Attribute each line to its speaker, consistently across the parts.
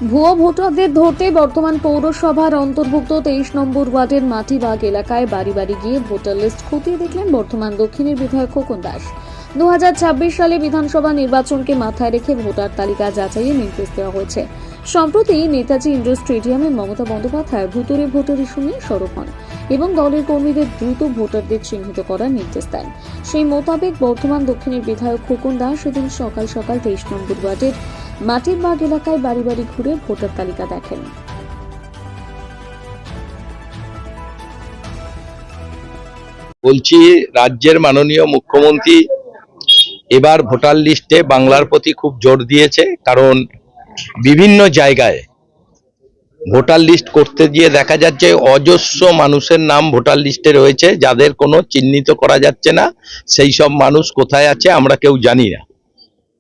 Speaker 1: ভুয়ো ভোটারদের ধরতে বর্তমান পৌরসভার অন্তর্ভুক্ত 23 নম্বর ওয়ার্ডের মাটিবাগ এলাকায় বাড়ি বাড়ি গিয়ে ভোটার লিস্ট খতিয়ে দেখলেন বর্তমান দক্ষিণের বিধায়ক খোকন দাস। 2026 সালে বিধানসভা নির্বাচনকে মাথায় রেখে ভোটার তালিকা যাচাইয়ের নির্দেশ দেওয়া হয়েছে। সম্প্রতি নেতাজি ইন্ডোর স্টেডিয়ামে মমতা বন্দ্যোপাধ্যায় ভুতুড়ে ভোটার ইস্যু নিয়ে সরব হন এবং দলের কর্মীদের দ্রুত ভোটারদের চিহ্নিত করার নির্দেশ দেন। সেই মোতাবেক বর্তমান দক্ষিণের বিধায়ক খোকন দাস সেদিন সকাল সকাল 23 নম্বর ওয়ার্ডের মাটিবাগ এলাকায় বাড়ি বাড়ি ঘুরে ভোটার তালিকা দেখেন।
Speaker 2: বলছি, রাজ্যের মাননীয় মুখ্যমন্ত্রী এবার ভোটার লিস্টে বাংলার প্রতি খুব জোর দিয়েছে, কারণ বিভিন্ন জায়গায় ভোটার লিস্ট করতে গিয়ে দেখা যাচ্ছে অজস্র মানুষের নাম ভোটার লিস্টে রয়েছে, যাদের কোনো চিহ্নিত করা যাচ্ছে না। সেই সব মানুষ কোথায় আছে আমরা কেউ জানি না।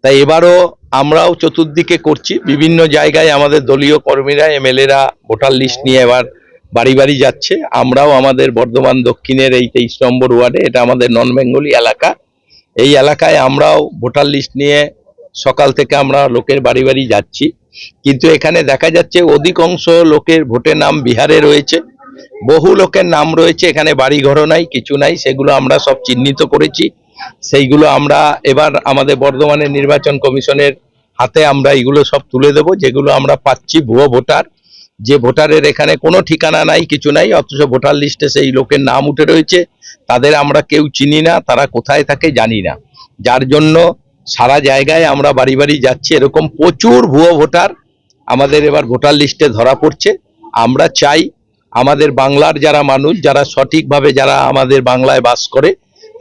Speaker 2: তাই এবারও আমরাও চতুর্দিকে করছি, বিভিন্ন জায়গায় আমাদের দলীয় কর্মীরা এমএলএরা ভোটার লিস্ট নিয়ে এবার বাড়ি বাড়ি যাচ্ছে। আমরাও আমাদের বর্ধমান দক্ষিণের এই 23 নম্বর ওয়ার্ডে, এটা আমাদের নন বেঙ্গলি এলাকা, এই এলাকায় আমরাও ভোটার লিস্ট নিয়ে সকাল থেকে আমরা লোকের বাড়ি বাড়ি যাচ্ছি। কিন্তু এখানে দেখা যাচ্ছে অধিকাংশ লোকের ভোটের নাম বিহারে রয়েছে, বহু লোকের নাম রয়েছে এখানে বাড়িঘরও নাই, কিছু নাই। সেগুলো আমরা সব চিহ্নিত করেছি, সেইগুলো আমরা এবার আমাদের বর্ধমানের নির্বাচন কমিশনের হাতে আমরা এগুলো সব তুলে দেব। যেগুলো আমরা পাচ্ছি ভুয়ো ভোটার, যে ভোটারের এখানে কোনো ঠিকানা নাই, কিছু নাই, অথচ ভোটার লিস্টে সেই লোকের নাম উঠে রয়েছে, তাদের আমরা কেউ চিনি না, তারা কোথায় থাকে জানি না। যার জন্য সারা জায়গায় আমরা বাড়ি বাড়ি যাচ্ছি। এরকম প্রচুর ভুয়ো ভোটার আমাদের এবার ভোটার লিস্টে ধরা পড়ছে। আমরা চাই আমাদের বাংলার যারা মানুষ, যারা সঠিকভাবে যারা আমাদের বাংলায় বাস করে,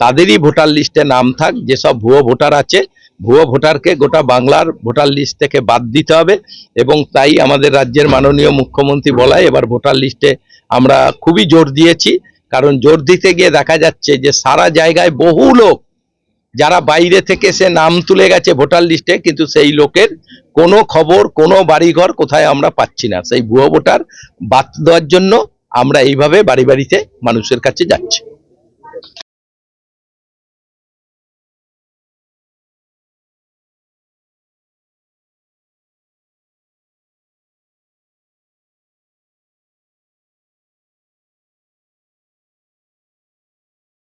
Speaker 2: তাদেরই ভোটার লিস্টে নাম থাক। যেসব ভুয়ো ভোটার আছে, ভুয়ো ভোটারকে গোটা বাংলার ভোটার লিস্ট থেকে বাদ দিতে হবে। এবং তাই আমাদের রাজ্যের মাননীয় মুখ্যমন্ত্রী বলায় এবার ভোটার লিস্টে আমরা খুবই জোর দিয়েছি। কারণ জোর দিতে গিয়ে দেখা যাচ্ছে যে সারা জায়গায় বহু লোক যারা বাইরে থেকে সে নাম তুলে গেছে ভোটার লিস্টে, কিন্তু সেই লোকের কোনো খবর, কোনো বাড়িঘর কোথায় আমরা পাচ্ছি না। সেই ভুয়ো ভোটার বাদ দেওয়ার জন্য আমরা এইভাবে বাড়ি বাড়িতে মানুষের কাছে যাচ্ছি।